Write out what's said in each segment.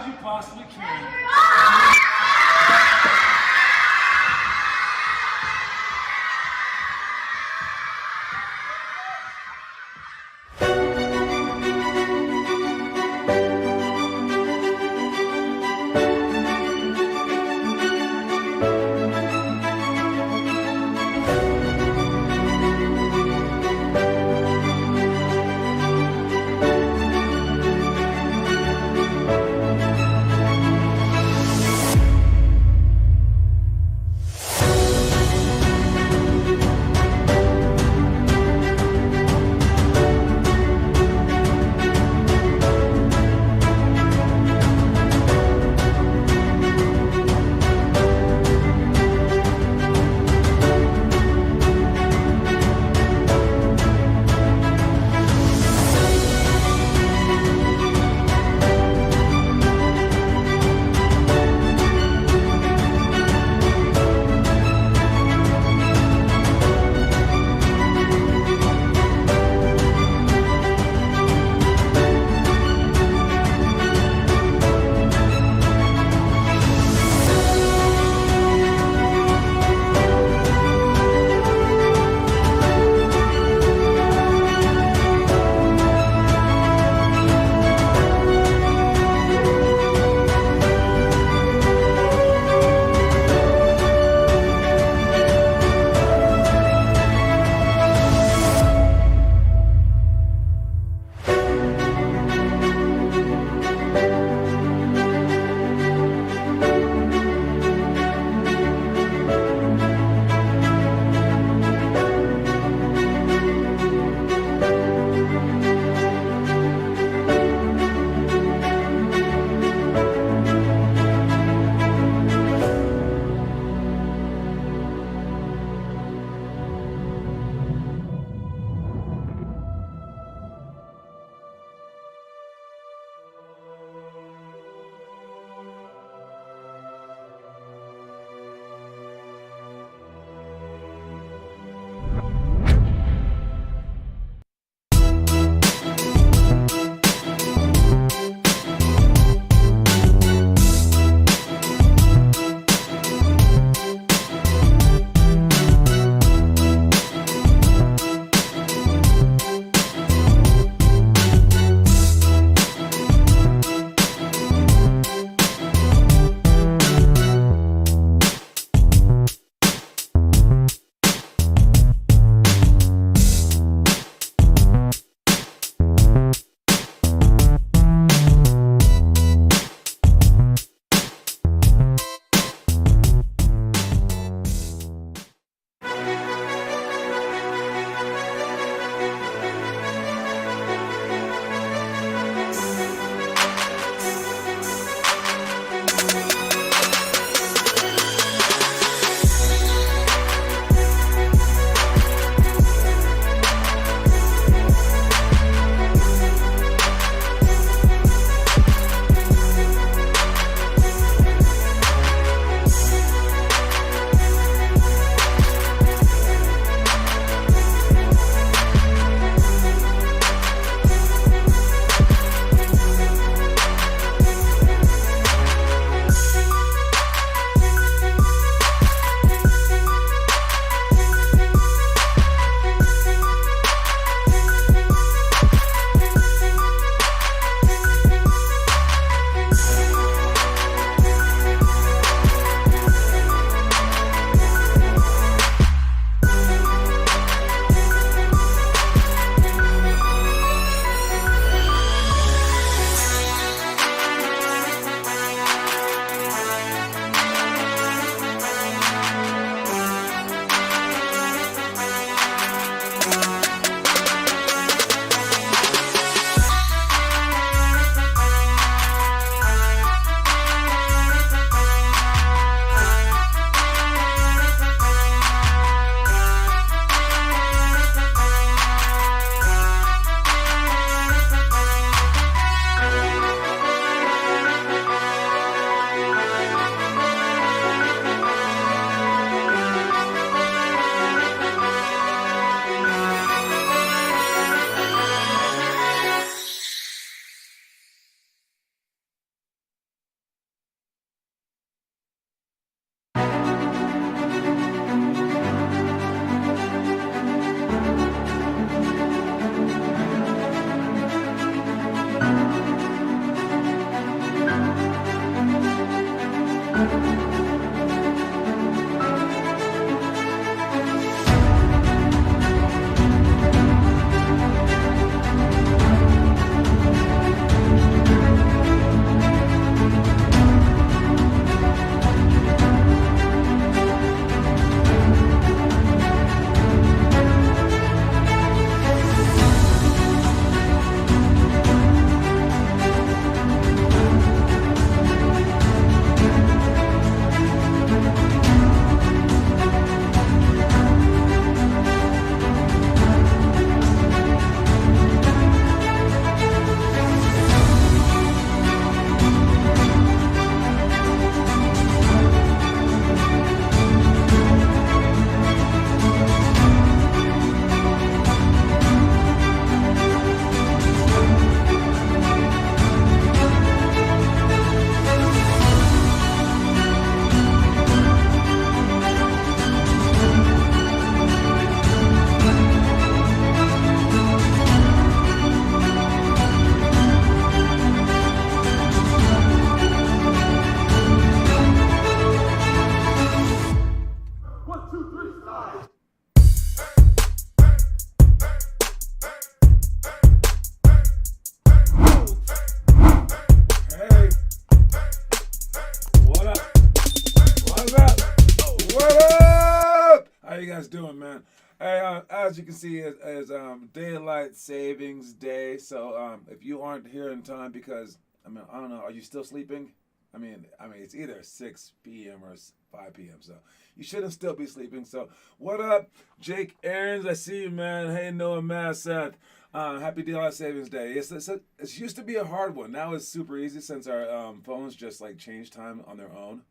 you possibly can. man. Hey, as you can see, is daylight savings day. So if you aren't here in time, because I mean, I don't know, are you still sleeping? I mean, it's either 6 p.m. or 5 p.m. So you shouldn't still be sleeping. So what up, Jake Aaron's? I see you, man. Hey, Noah Masseth. Happy Daylight Savings Day. It used to be a hard one. Now it's super easy since our phones just like change time on their own.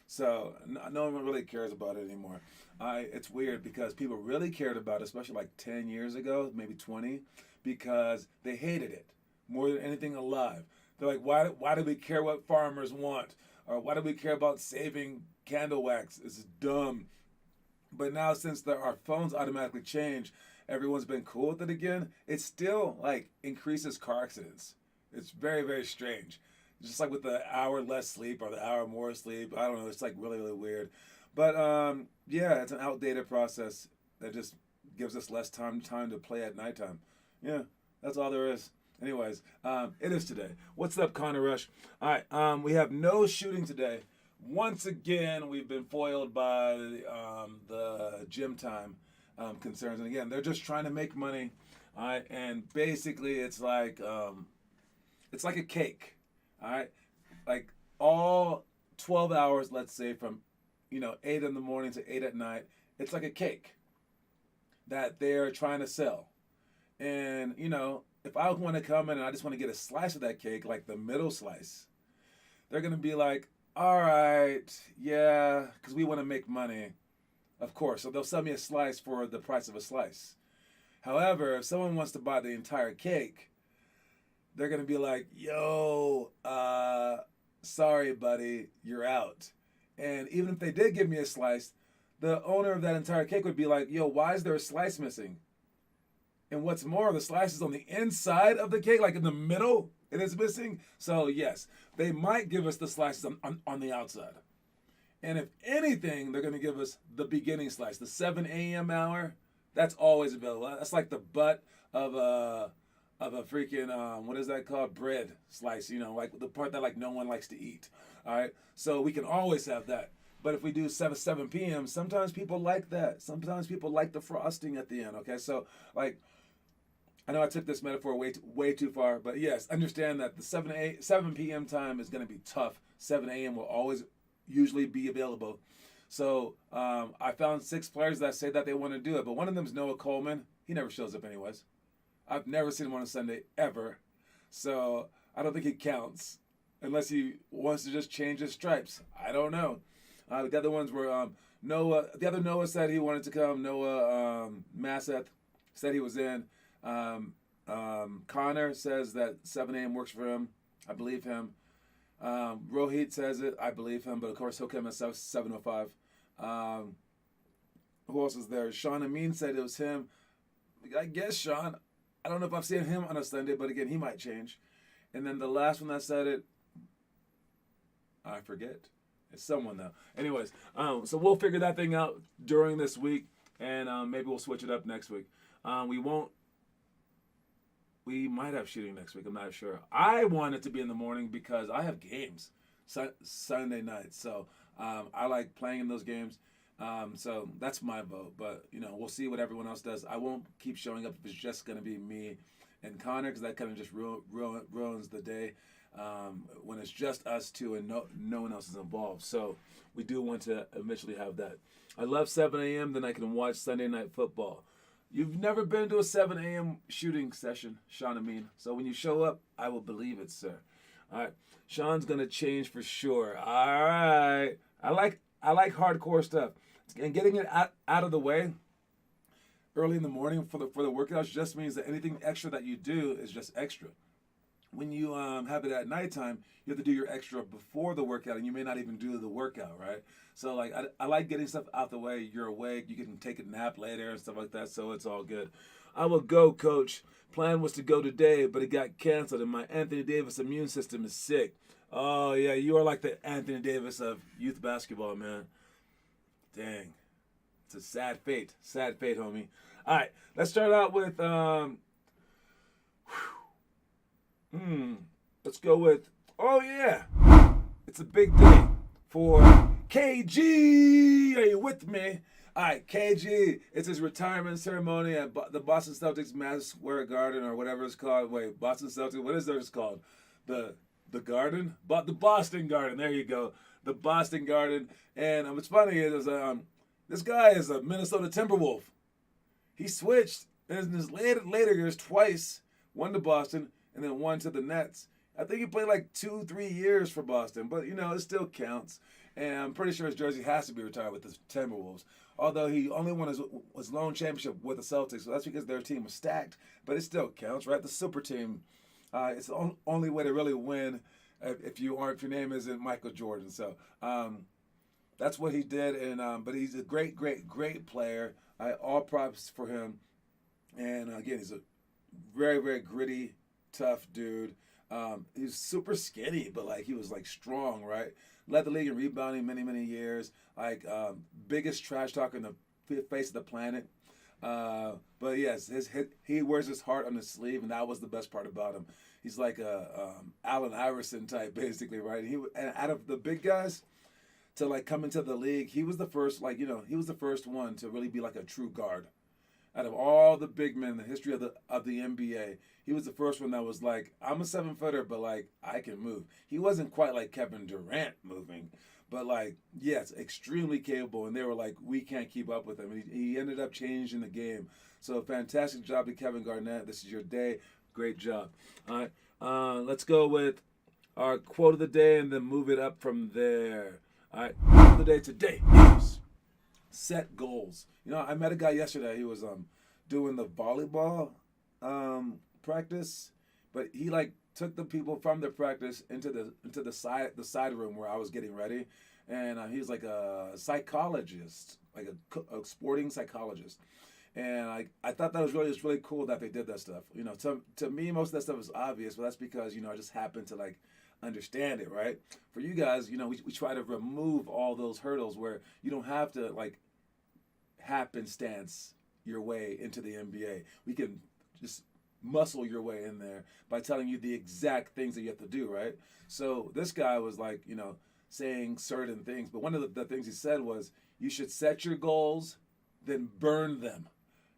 So no one really cares about it anymore. It's weird because people really cared about it, especially like 10 years ago, maybe 20, because they hated it more than anything alive. They're like, why do we care what farmers want? Or why do we care about saving candle wax? It's dumb. But now since our phones automatically change, everyone's been cool with it again. It still like increases car accidents. It's very, very strange. Just like with the hour less sleep or the hour more sleep. I don't know. It's like really, really weird. But yeah, it's an outdated process that just gives us less time to play at nighttime. Yeah, that's all there is. Anyways, it is today. What's up, Connor Rush? All right, we have no shooting today. Once again, we've been foiled by the gym time concerns, and again, they're just trying to make money. All right, and basically, it's like a cake. All right, like all 12 hours, let's say from 8 in the morning to 8 at night, it's like a cake that they're trying to sell. And if I want to come in and I just want to get a slice of that cake, like the middle slice, they're gonna be like, all right, yeah, because we want to make money, of course. So they'll sell me a slice for the price of a slice. However, if someone wants to buy the entire cake, they're gonna be like, yo, sorry, buddy, you're out. And even if they did give me a slice, the owner of that entire cake would be like, yo, why is there a slice missing? And what's more, the slice is on the inside of the cake, like in the middle, it is missing. So yes, they might give us the slices on the outside. And if anything, they're gonna give us the beginning slice, the 7 a.m. hour. That's always available. That's like the butt of a freaking what is that called, bread slice, like the part that like no one likes to eat. All right, so we can always have that. But if we do 7 p.m., sometimes people like that. Sometimes people like the frosting at the end. Okay, so like I know I took this metaphor way too far, but yes, understand that the 7 p.m. time is going to be tough. 7 a.m. will always usually be available. So I found 6 players that say that they want to do it, but one of them is Noah Coleman. He never shows up anyways. I've never seen him on a Sunday ever. So I don't think he counts unless he wants to just change his stripes. I don't know. The other ones were Noah. The other Noah said he wanted to come. Noah Masseth said he was in. Connor says that 7 a.m. works for him. I believe him. Rohit says it. I believe him. But of course he'll come at 7:05. Who else is there? Sean Amin said it was him. I guess Sean. I don't know if I've seen him on a Sunday, but again, he might change. And then the last one that said it, I forget. It's someone though. Anyways, so we'll figure that thing out during this week, and maybe we'll switch it up next week. We won't. We might have shooting next week. I'm not sure. I want it to be in the morning because I have games Sunday nights. So I like playing in those games. So that's my vote. But, we'll see what everyone else does. I won't keep showing up if it's just going to be me and Connor because that kind of just ruins the day when it's just us two and no one else is involved. So we do want to eventually have that. I love 7 a.m. Then I can watch Sunday Night Football. You've never been to a 7 a.m. shooting session, Sean Amin. So when you show up, I will believe it, sir. All right. Sean's going to change for sure. All right. I like hardcore stuff. And getting it out of the way early in the morning for the workouts just means that anything extra that you do is just extra. When you have it at nighttime, you have to do your extra before the workout, and you may not even do the workout, right? So, like, I like getting stuff out the way. You're awake. You can take a nap later and stuff like that, so it's all good. I will go, coach. Plan was to go today, but it got canceled, and my Anthony Davis immune system is sick. Oh, yeah, you are like the Anthony Davis of youth basketball, man. Dang. It's a sad fate. Sad fate, homie. All right, let's start out with... let's go with, oh yeah, it's a big day for KG. Are you with me? All right, KG. It's his retirement ceremony at the Boston Celtics Madison Square Garden or whatever it's called. Wait, Boston Celtics. What is theirs called? The the Garden, but the Boston Garden. There you go, the Boston Garden. And what's funny is this guy is a Minnesota Timberwolf. He switched in his later years twice. One to Boston and then one to the Nets. I think he played like 2-3 years for Boston, but it still counts. And I'm pretty sure his jersey has to be retired with the Timberwolves. Although he only won his lone championship with the Celtics, so that's because their team was stacked. But it still counts, right? The super team. It's the only way to really win if your name isn't Michael Jordan. So that's what he did. And but he's a great player. All props for him. And again, he's a very, very gritty, tough dude. He's super skinny, but he was strong, right? Led the league in rebounding many years. Biggest trash talker in the face of the planet. But yes, he wears his heart on his sleeve, and that was the best part about him. He's like a Allen Iverson type, basically, right? And out of the big guys to come into the league, he was the first. He was the first one to really be like a true guard. Out of all the big men in the history of the NBA, he was the first one that was like, I'm a 7-footer, but I can move. He wasn't quite like Kevin Durant moving, but yes, extremely capable. And they were like, we can't keep up with him. And he ended up changing the game. So fantastic job to Kevin Garnett. This is your day. Great job. All right, let's go with our quote of the day and then move it up from there. All right, quote of the day today is set goals. I met a guy yesterday. He was doing the volleyball practice, but he took the people from the practice into the side room where I was getting ready, and he was like a psychologist, like a sporting psychologist. And I thought that was really cool that they did that stuff. To me, most of that stuff is obvious, but that's because I just happen to understand it, right? For you guys, we try to remove all those hurdles where you don't have to happenstance your way into the NBA. We can just muscle your way in there by telling you the exact things that you have to do, right? So this guy was saying certain things, but one of the things he said was, you should set your goals, then burn them.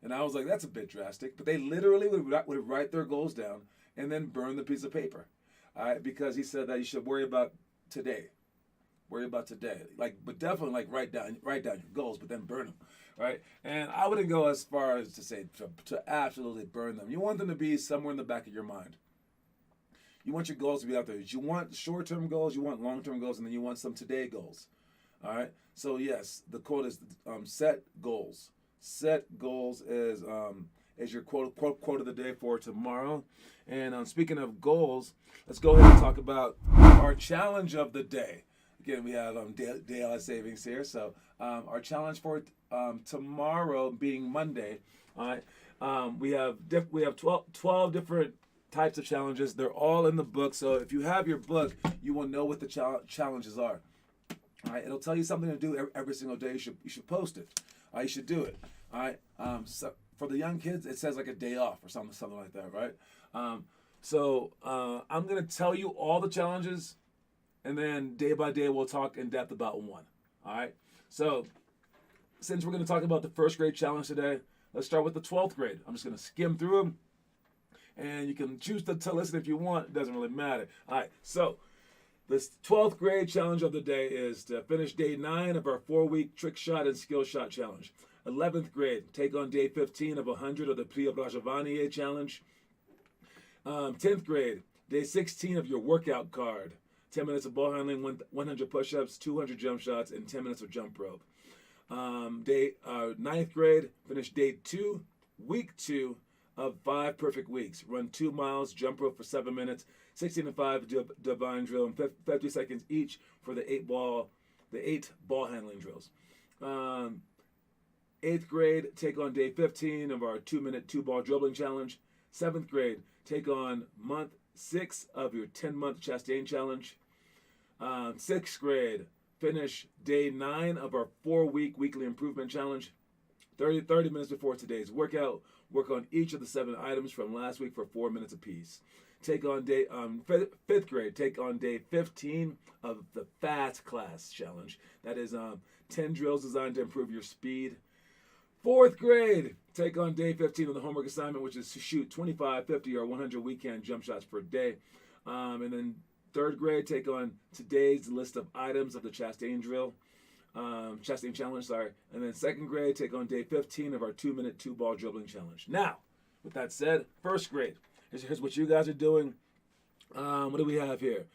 And I was like, that's a bit drastic, but they literally would write their goals down and then burn the piece of paper, all right? Because he said that you should worry about today. Worry about today, but definitely write down your goals, but then burn them, right? And I wouldn't go as far as to say to absolutely burn them. You want them to be somewhere in the back of your mind. You want your goals to be out there. You want short-term goals, you want long-term goals, and then you want some today goals, all right? So yes, the quote is set goals. Set goals is your quote of the day for tomorrow. And speaking of goals, let's go ahead and talk about our challenge of the day. Again, we have daylight savings here. So our challenge for tomorrow, being Monday, all right, we have 12 different types of challenges. They're all in the book. So if you have your book, you will know what the challenges are. All right, it'll tell you something to do every single day. You should post it. You should do it. All right. So for the young kids, it says a day off or something like that, right? So I'm gonna tell you all the challenges. And then day by day, we'll talk in depth about one. All right. So since we're going to talk about the first grade challenge today, let's start with the 12th grade. I'm just going to skim through them. And you can choose to listen if you want. It doesn't really matter. All right. So this 12th grade challenge of the day is to finish day 9 of our 4-week trick shot and skill shot challenge. 11th grade, take on day 15 of 100 of the Plia Brajavanier challenge. 10th grade, day 16 of your workout card. 10 minutes of ball handling, 100 push-ups, 200 jump shots, and 10 minutes of jump rope. 9th grade, finish day 2, week 2 of 5 perfect weeks. Run 2 miles, jump rope for 7 minutes, 16 and 5 divine drill, and 50 seconds each for the 8 ball handling drills. 8th grade, take on day 15 of our 2-minute 2-ball dribbling challenge. 7th grade, take on month 6 of your 10-month Chastain challenge. 6th grade, finish day 9 of our 4-week weekly improvement challenge. 30 minutes before today's workout, work on each of the 7 items from last week for 4 minutes apiece. Take on day 5th grade, take on day 15 of the fast class challenge. That is 10 drills designed to improve your speed. Fourth grade, take on day 15 of the homework assignment, which is to shoot 25, 50, or 100 weekend jump shots per day. And then third grade, take on today's list of items of the Chastain drill, Chastain challenge, sorry. And then second grade, take on day 15 of our 2-minute 2-ball dribbling challenge. Now, with that said, first grade, here's what you guys are doing. What do we have here?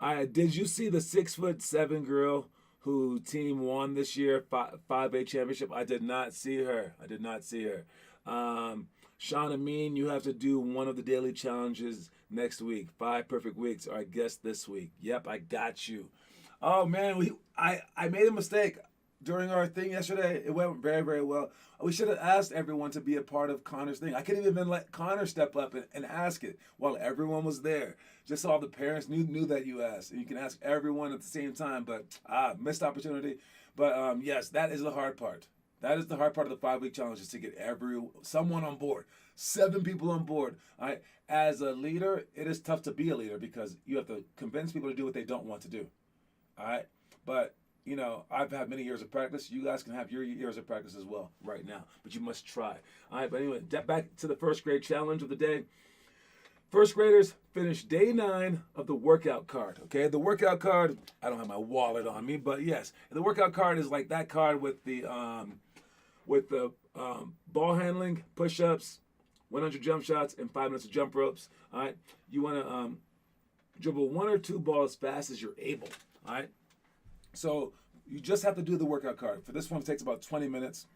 Did you see the 6'7" girl who team won this year, 5A championship? I did not see her. Sean Amin, you have to do one of the daily challenges next week. 5 perfect weeks, or I guess this week. Yep, I got you. Oh man, I made a mistake during our thing yesterday. It went very, very well. We should have asked everyone to be a part of Connor's thing. I couldn't even let Connor step up and ask it while everyone was there. Just so all the parents knew that you asked. And you can ask everyone at the same time, but missed opportunity. But yes, that is the hard part. That is the hard part of the 5-week challenge, is to get someone on board. 7 people on board. All right. As a leader, it is tough to be a leader because you have to convince people to do what they don't want to do. All right. But I've had many years of practice. You guys can have your years of practice as well right now, but you must try. All right, but anyway, back to the first grade challenge of the day. First graders finish day 9 of the workout card. Okay, the workout card. I don't have my wallet on me, but yes, the workout card is like that card with the ball handling, push-ups, 100 jump shots, and 5 minutes of jump ropes. All right, you want to dribble 1 or 2 balls as fast as you're able. All right. So you just have to do the workout card. For this one, it takes about 20 minutes.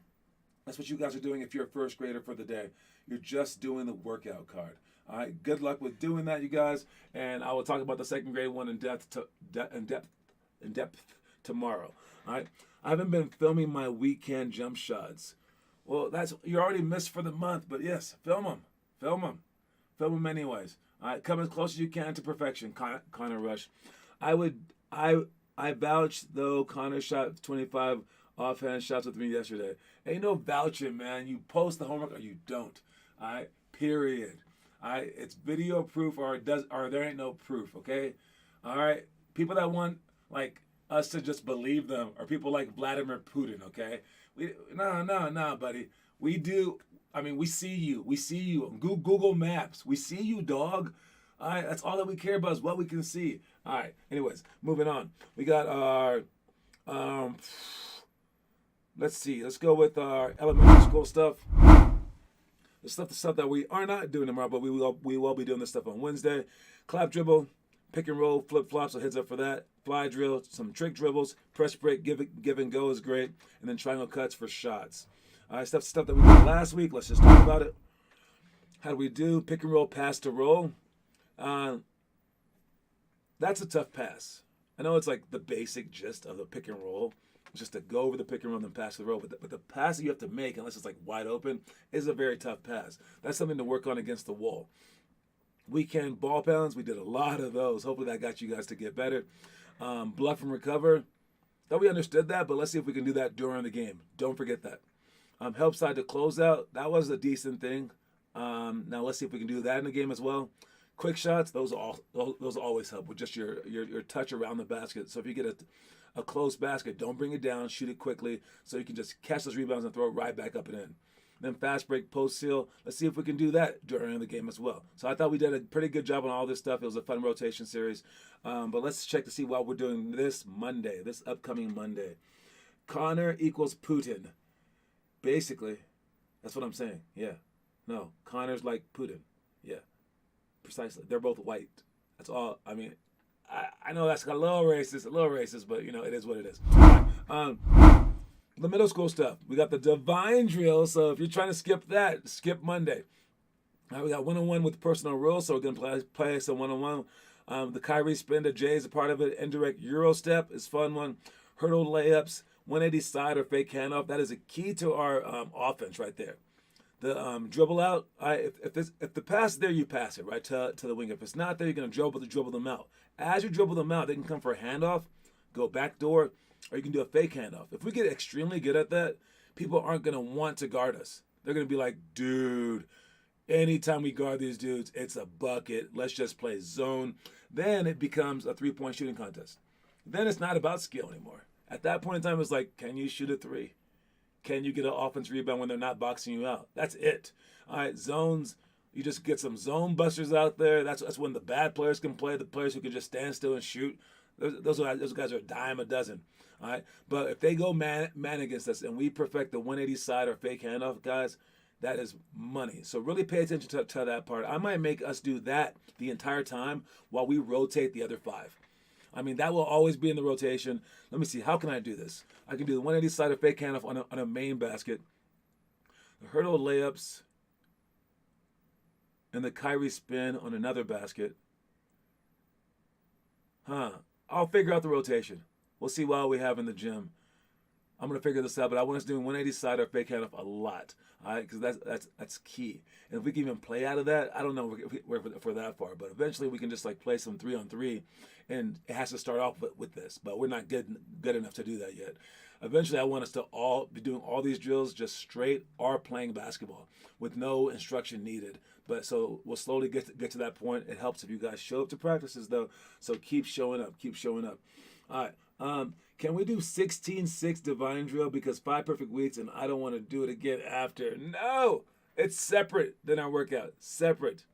That's what you guys are doing if you're a first grader for the day. You're just doing the workout card. All right. Good luck with doing that, you guys. And I will talk about the second grade one in depth tomorrow. All right. I haven't been filming my weekend jump shots. Well, you're already missed for the month, but yes, film them anyways. All right. Come as close as you can to perfection, Connor Rush. I vouched, though. Connor shot 25 offhand shots with me yesterday. Ain't no vouching, man. You post the homework or you don't. All right? Period. All right? It's video proof or there ain't no proof, okay? All right? People that want, us to just believe them are people like Vladimir Putin, okay? No, buddy. We do. I mean, we see you. We see you on Google Maps. We see you, dog. All right, that's all that we care about is what we can see. All right, anyways, moving on. We got our, let's see. Let's go with our elementary school stuff. The stuff that we are not doing tomorrow, but we will be doing this stuff on Wednesday. Clap dribble, pick and roll, flip flops, so heads up for that. Fly drill, some trick dribbles, press break, give and go is great, and then triangle cuts for shots. All right, stuff that we did last week. Let's just talk about it. How do we do? Pick and roll, pass to roll. That's a tough pass. I know it's like the basic gist of the pick and roll. It's just to go over the pick and roll and then pass the roll. But the pass that you have to make, unless it's like wide open, is a very tough pass. That's something to work on against the wall. Weekend ball pounds, we did a lot of those. Hopefully that got you guys to get better. Bluff and recover. Thought we understood that, but let's see if we can do that during the game. Don't forget that. Help side to close out. That was a decent thing. Now let's see if we can do that in the game as well. Quick shots, those always help with just your touch around the basket. So if you get a close basket, don't bring it down, shoot it quickly so you can just catch those rebounds and throw it right back up and in. Then fast break, post seal. Let's see if we can do that during the game as well. So I thought we did a pretty good job on all this stuff. It was a fun rotation series. But let's check to see what we're doing this upcoming Monday. Connor equals Putin. Basically, that's what I'm saying. Yeah. No, Connor's like Putin. Yeah. Precisely. They're both white. That's all. I mean, I know that's a little racist, but it is what it is. The middle school stuff. We got the divine drill. So if you're trying to skip that, skip Monday. We got one-on-one with personal rules. So we're going to play some one-on-one. The Kyrie spin to Jay is a part of it. Indirect Euro step is fun one. Hurdle layups, 180 side or fake handoff. That is a key to our offense right there. The dribble out, if the pass is there, you pass it right to the wing. If it's not there, you're going to dribble them out. As you dribble them out, they can come for a handoff, go back door, or you can do a fake handoff. If we get extremely good at that, people aren't going to want to guard us. They're going to be like, dude, anytime we guard these dudes, it's a bucket. Let's just play zone. Then it becomes a three-point shooting contest. Then it's not about skill anymore. At that point in time, it's like, can you shoot a three? Can you get an offense rebound when they're not boxing you out? That's it. All right, zones. You just get some zone busters out there. That's when the bad players can play. The players who can just stand still and shoot. Those guys are a dime a dozen. All right, but if they go man against us and we perfect the 180 side or fake handoff, guys, that is money. So really pay attention to that part. I might make us do that the entire time while we rotate the other 5. I mean, that will always be in the rotation. Let me see. How can I do this? I can do the 180 side or fake handoff on a main basket. The hurdle layups and the Kyrie spin on another basket. I'll figure out the rotation. We'll see what we have in the gym. I'm going to figure this out, but I want us doing 180 side or fake handoff a lot, all right? Because that's key. And if we can even play out of that, I don't know if we're that far, but eventually we can just like play some 3-on-3, and it has to start off with this, but we're not good enough to do that yet. Eventually, I want us to all be doing all these drills just straight or playing basketball with no instruction needed. But so we'll slowly get to that point. It helps if you guys show up to practices, though. So keep showing up. Keep showing up. All right. Can we do 16-6 divine drill because 5 perfect weeks and I don't want to do it again after? No, it's separate than our workout. Separate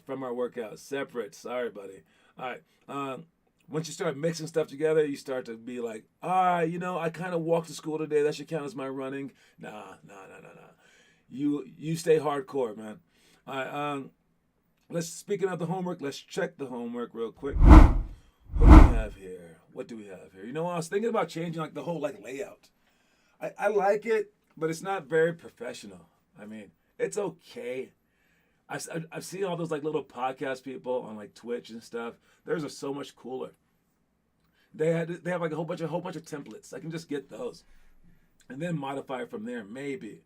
from our workout. Separate. Sorry, buddy. All right. Once you start mixing stuff together, you start to be like, I kind of walked to school today. That should count as my running. Nah. You stay hardcore, man. All right. Speaking of the homework, let's check the homework real quick. What do we have here? You know, I was thinking about changing like the whole like layout. I like it, but it's not very professional. I mean, it's okay. I've seen all those like little podcast people on like Twitch and stuff. Theirs are so much cooler. They have like a whole bunch of templates. I can just get those and then modify it from there. Maybe.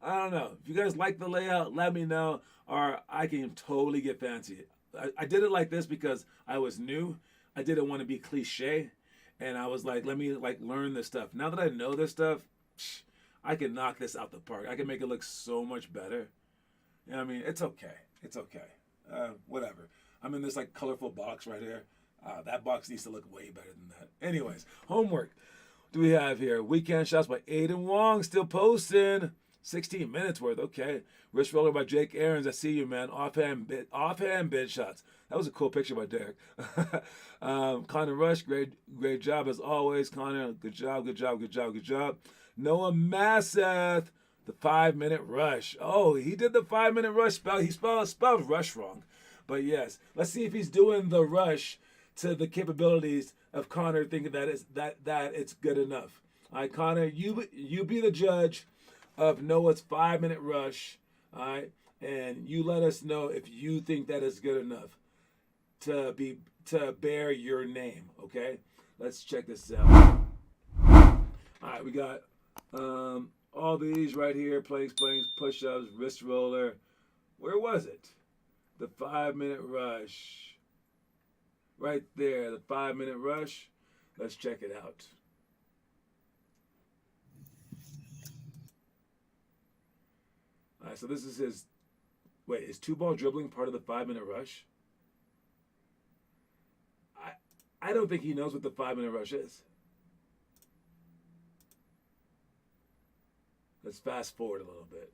I don't know. If you guys like the layout, let me know, or I can totally get fancy. I did it like this because I was new. I didn't want to be cliche, and I was like, let me like learn this stuff. Now that I know this stuff, I can knock this out the park. I can make it look so much better. You know what I mean? It's okay. It's okay. Whatever. I'm in this like colorful box right here. That box needs to look way better than that. Anyways, homework. What do we have here? Weekend shots by Aiden Wong, still posting. 16 minutes worth. Okay. Wrist roller by Jake Aarons. I see you, man. Offhand bid shots. That was a cool picture by Derek. Connor Rush, great job as always. Connor, good job. Noah Masseth, the 5-minute rush. Oh, he did the 5-minute rush spell. He spelled rush wrong. But yes, let's see if he's doing the rush to the capabilities of Connor thinking that it's good enough. All right, Connor, you be the judge of Noah's 5-minute rush. All right, and you let us know if you think that is good enough to bear your name. Okay, let's check this out. All right, we got all these right here: planks, push-ups, wrist roller. Where was it? The 5-minute rush. Right there, the 5-minute rush. Let's check it out. All right, so this is his. Wait, is 2-ball dribbling part of the 5-minute rush? I don't think he knows what the 5-minute rush is. Let's fast forward a little bit.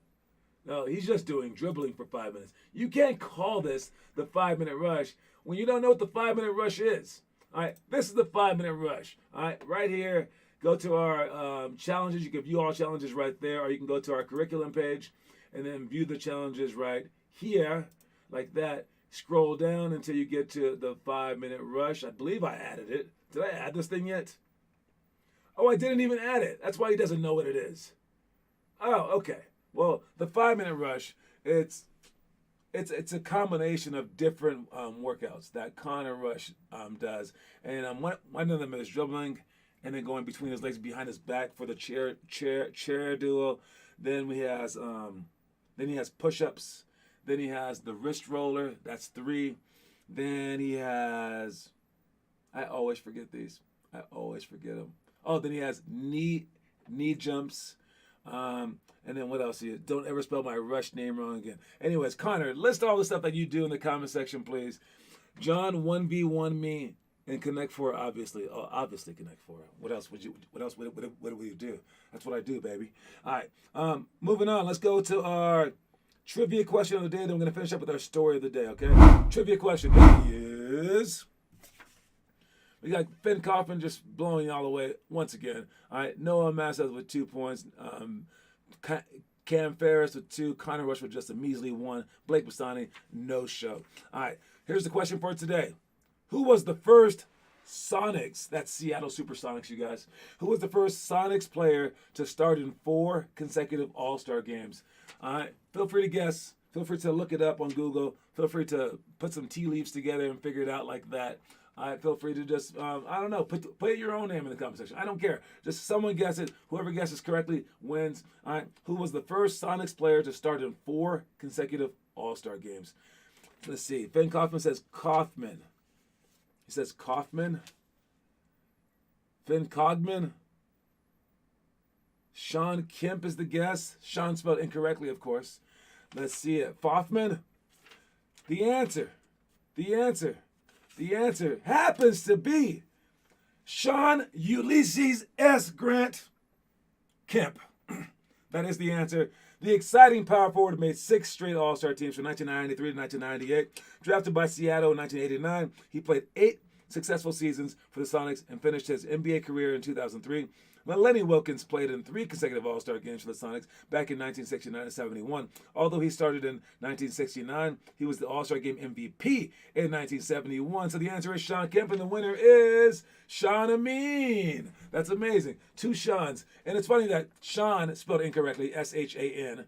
No, he's just doing dribbling for 5 minutes. You can't call this the 5-minute rush when you don't know what the 5-minute rush is. All right, this is the 5-minute rush. All right, right here, go to our challenges. You can view all challenges right there, or you can go to our curriculum page and then view the challenges right here, like that. Scroll down until you get to the 5-minute rush. I believe I added it. Did I add this thing yet? Oh, I didn't even add it. That's why he doesn't know what it is. Oh, okay. Well, the 5-minute rush, it's a combination of different workouts that Connor Rush does, and one of them is dribbling, and then going between his legs behind his back for the chair duo. Then he has push-ups. Then he has the wrist roller. That's 3. Then he has, I always forget these. I always forget them. Oh, then he has knee jumps. And then what else? Don't ever spell my rush name wrong again. Anyways, Connor, list all the stuff that you do in the comment section, please. John 1v1 me And Connect Four, obviously, obviously Connect Four. What else would you? What else? What would you do? That's what I do, baby. All right. Moving on. Let's go to our trivia question of the day. Then we're gonna finish up with our story of the day. Okay. Trivia question is. We got Ben Kaufman just blowing y'all away once again. All right. Noah Massad with 2 points. Cam Ferris with 2. Connor Rush with just a measly 1. Blake Bastani, no show. All right. Here's the question for today. Who was the first Sonics, that's Seattle Supersonics, you guys. Who was the first Sonics player to start in 4 consecutive All-Star games? All right. Feel free to guess. Feel free to look it up on Google. Feel free to put some tea leaves together and figure it out like that. All right, feel free to just, I don't know, put your own name in the comment section. I don't care. Just someone guess it. Whoever guesses correctly wins. All right, who was the first Sonics player to start in 4 consecutive All-Star games? Let's see. Ben Kaufman says Kaufman. He says Kaufman. Finn Cogman. Sean Kemp is the guess. Sean spelled incorrectly, of course. Let's see it. Foffman. The answer happens to be Sean Ulysses S. Grant Kemp. That is the answer. The exciting power forward made 6 straight All-Star teams from 1993 to 1998. Drafted by Seattle in 1989, he played 8 successful seasons for the Sonics and finished his NBA career in 2003. Lenny Wilkins played in 3 consecutive All-Star games for the Sonics back in 1969 and 71. Although he started in 1969, he was the All-Star Game MVP in 1971. So the answer is Sean Kemp, and the winner is Sean Amin. That's amazing. 2 Seans. And it's funny that Sean, spelled incorrectly, S-H-A-N,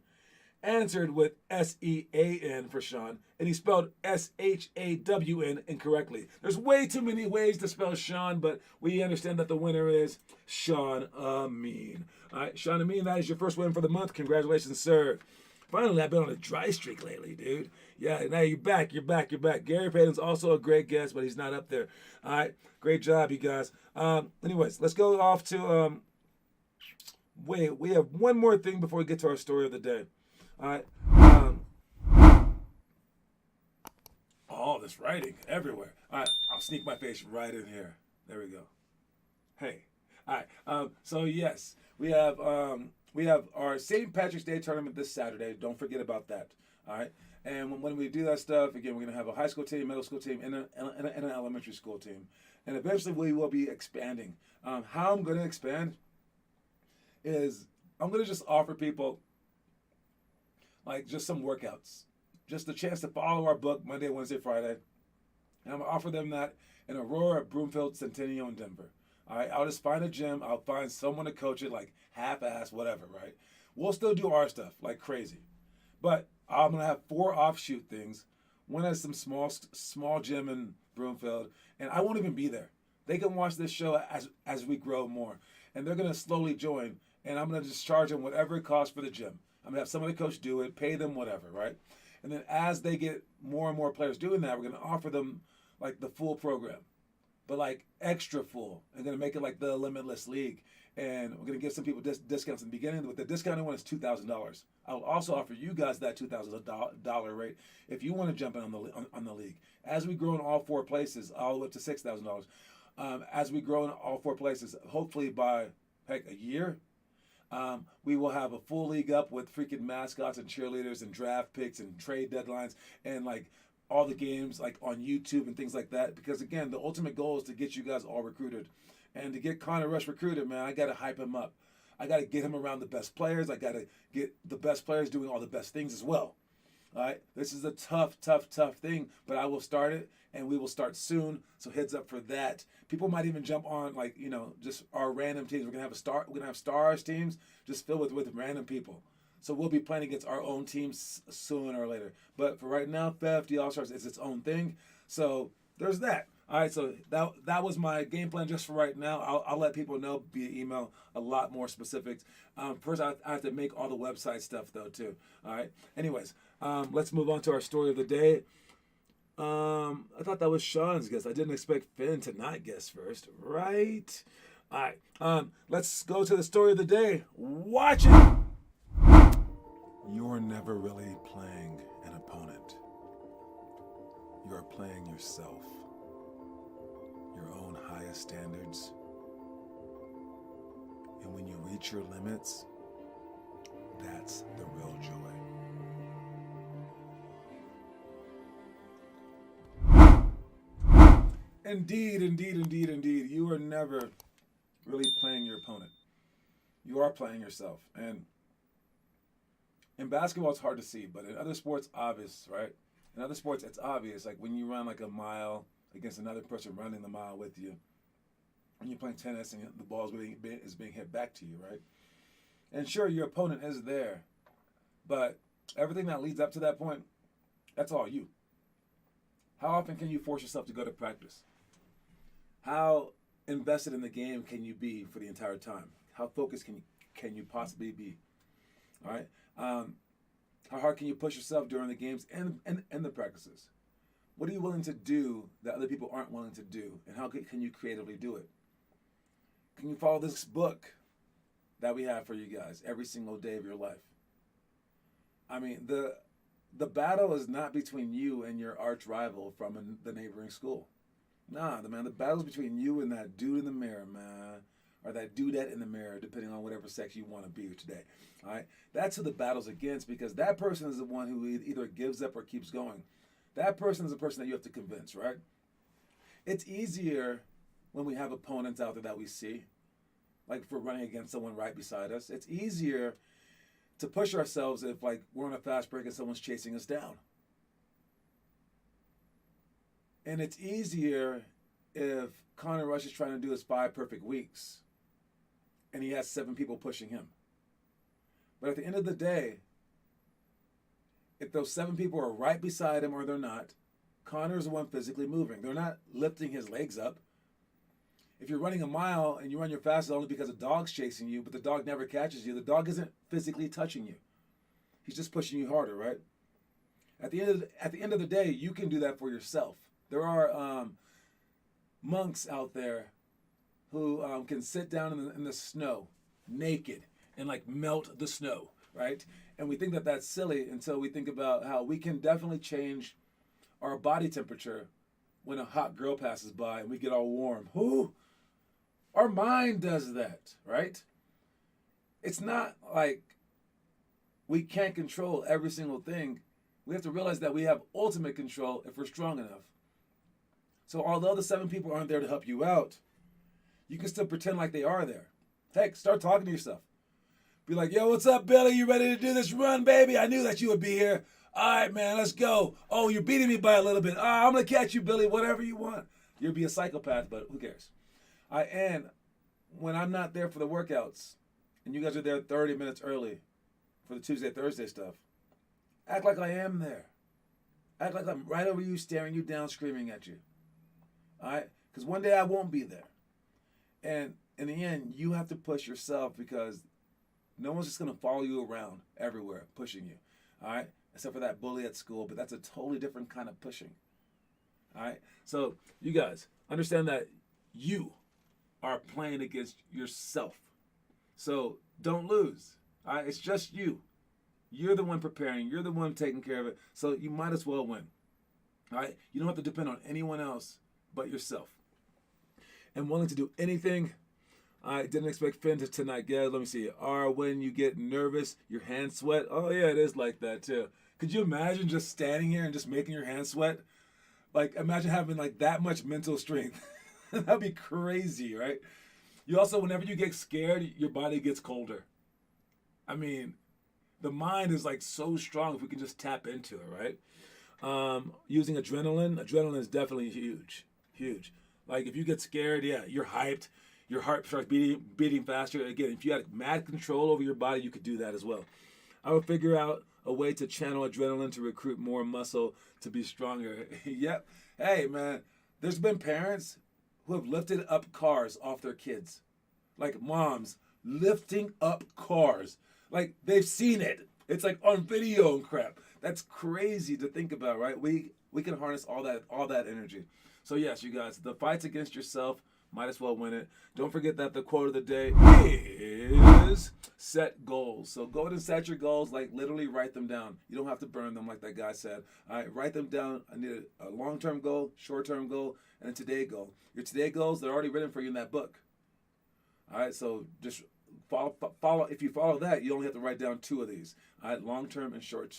answered with S-E-A-N for Sean, and he spelled S-H-A-W-N incorrectly. There's way too many ways to spell Sean, but we understand that the winner is Sean Amin. All right, Sean Amin, that is your first win for the month. Congratulations, sir. Finally, I've been on a dry streak lately, dude. Yeah, now you're back. Gary Payton's also a great guest, but he's not up there. All right, great job, you guys. Anyways, let's go off to, we have one more thing before we get to our story of the day. All right. Oh, there's writing everywhere. All right, I'll sneak my face right in here. There we go. Hey. All right. So yes, we have our St. Patrick's Day tournament this Saturday. Don't forget about that. All right. And when we do that stuff, again, we're gonna have a high school team, middle school team, and an elementary school team. And eventually, we will be expanding. How I'm gonna expand is I'm gonna just offer people like just some workouts, just a chance to follow our book Monday, Wednesday, Friday. And I'm going to offer them that in Aurora, Broomfield, Centennial, and Denver. All right, I'll just find a gym. I'll find someone to coach it, like half-ass, whatever, right? We'll still do our stuff like crazy. But I'm going to have 4 offshoot things. One has some small gym in Broomfield, and I won't even be there. They can watch this show as we grow more. And they're going to slowly join, and I'm going to just charge them whatever it costs for the gym. I'm going to have some of the coach do it, pay them whatever, right? And then as they get more and more players doing that, we're going to offer them like the full program, but like extra full. I'm going to make it like the Limitless League. And we're going to give some people discounts in the beginning. But the discounted one is $2,000. I'll also offer you guys that $2,000 rate if you want to jump in on the league. As we grow in all 4 places, all the way up to $6,000. As we grow in all 4 places, hopefully by a year, we will have a full league up with freaking mascots and cheerleaders and draft picks and trade deadlines and like all the games like on YouTube and things like that. Because again, the ultimate goal is to get you guys all recruited. And to get Connor Rush recruited, man, I got to hype him up. I got to get him around the best players. I got to get the best players doing all the best things as well. All right, this is a tough thing, but I will start it, and we will start soon. So heads up for that. People might even jump on, like, you know, just our random teams. We're gonna have stars teams just filled with random people. So we'll be playing against our own teams sooner or later. But for right now, FFD All Stars is its own thing. So there's that. All right, so that was my game plan just for right now. I'll let people know via email a lot more specifics. First, I have to make all the website stuff, though, too. All right. Anyways, let's move on to our story of the day. I thought that was Sean's guess. I didn't expect Finn to not guess first, right? All right. Let's go to the story of the day. Watch it. You're never really playing an opponent. You're playing yourself. your own highest standards. And when you reach your limits, that's the real joy. Indeed, indeed, indeed, indeed. You are never really playing your opponent. You are playing yourself. And in basketball, it's hard to see, but in other sports, obvious, right? In other sports, it's obvious. Like when you run like a mile against another person running the mile with you, and you're playing tennis and the ball is being hit back to you, right? And sure, your opponent is there, but everything that leads up to that point, that's all you. How often can you force yourself to go to practice? How invested in the game can you be for the entire time? How focused can you possibly be? All right. How hard can you push yourself during the games and the practices? What are you willing to do that other people aren't willing to do? And how can you creatively do it? Can you follow this book that we have for you guys every single day of your life? I mean, the battle is not between you and your arch rival from the neighboring school. Nah, the battle's between you and that dude in the mirror, man. Or that dudette in the mirror, depending on whatever sex you want to be today. All right? That's who the battle's against, because that person is the one who either gives up or keeps going. That person is the person that you have to convince, right? It's easier when we have opponents out there that we see, like if we're running against someone right beside us. It's easier to push ourselves if like we're on a fast break and someone's chasing us down. And it's easier if Connor Rush is trying to do his 5 perfect weeks and he has 7 people pushing him. But at the end of the day, if those 7 people are right beside him or they're not, Connor's the one physically moving. They're not lifting his legs up. If you're running a mile and you run your fastest only because a dog's chasing you, but the dog never catches you, the dog isn't physically touching you. He's just pushing you harder, right? At the end of the day, you can do that for yourself. There are monks out there who can sit down in the snow naked and like melt the snow, right? And we think that that's silly until we think about how we can definitely change our body temperature when a hot girl passes by and we get all warm. Whoo! Our mind does that, right? It's not like we can't control every single thing. We have to realize that we have ultimate control if we're strong enough. So although the 7 people aren't there to help you out, you can still pretend like they are there. Heck, start talking to yourself. Be like, yo, what's up, Billy? You ready to do this run, baby? I knew that you would be here. All right, man, let's go. Oh, you're beating me by a little bit. I'm going to catch you, Billy, whatever you want. You'll be a psychopath, but who cares? And when I'm not there for the workouts, and you guys are there 30 minutes early for the Tuesday, Thursday stuff, act like I am there. Act like I'm right over you, staring you down, screaming at you. All right? Because one day I won't be there. And in the end, you have to push yourself because no one's just going to follow you around everywhere, pushing you. All right? Except for that bully at school, but that's a totally different kind of pushing. All right? So you guys, understand that you are playing against yourself. So don't lose. All right? It's just you. You're the one preparing. You're the one taking care of it. So you might as well win. All right? You don't have to depend on anyone else but yourself. And willing to do anything. I didn't expect Finn to tonight, guys. Let me see. Or when you get nervous, your hands sweat. Oh, yeah, it is like that, too. Could you imagine just standing here and just making your hands sweat? Like, imagine having, like, that much mental strength. That'd be crazy, right? You also, whenever you get scared, your body gets colder. I mean, the mind is, like, so strong if we can just tap into it, right? Using adrenaline. Adrenaline is definitely huge. Huge. Like, if you get scared, yeah, you're hyped. Your heart starts beating faster. Again, if you had mad control over your body, you could do that as well. I would figure out a way to channel adrenaline to recruit more muscle to be stronger. Yep. Hey, man, there's been parents who have lifted up cars off their kids. Like moms lifting up cars. Like they've seen it. It's like on video and crap. That's crazy to think about, right? We can harness all that energy. So yes, you guys, the fights against yourself, might as well win it. Don't forget that the quote of the day is set goals. So go ahead and set your goals, like literally write them down. You don't have to burn them like that guy said. All right, write them down. I need a long-term goal, short-term goal, and a today goal. Your today goals, they're already written for you in that book. All right, so just follow. If you follow that, you only have to write down 2 of these. All right, long term and short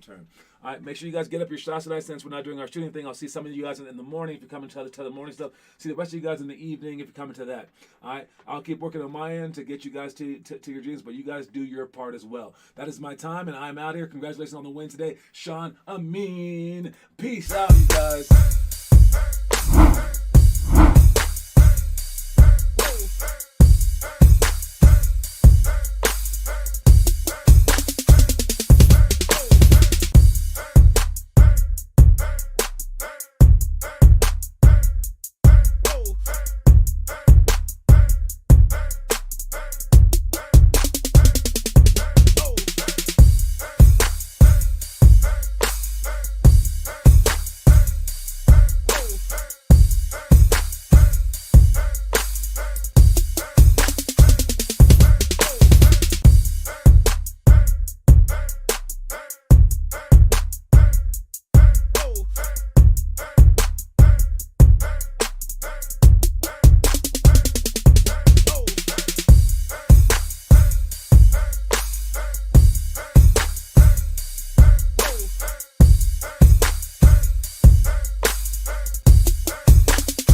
term. All right, make sure you guys get up your shots tonight since we're not doing our shooting thing. I'll see some of you guys in the morning if you're coming to the morning stuff. See the rest of you guys in the evening if you're coming to that. All right, I'll keep working on my end to get you guys to your dreams, but you guys do your part as well. That is my time, and I'm out here. Congratulations on the win today, Sean Amin. Peace out, you guys.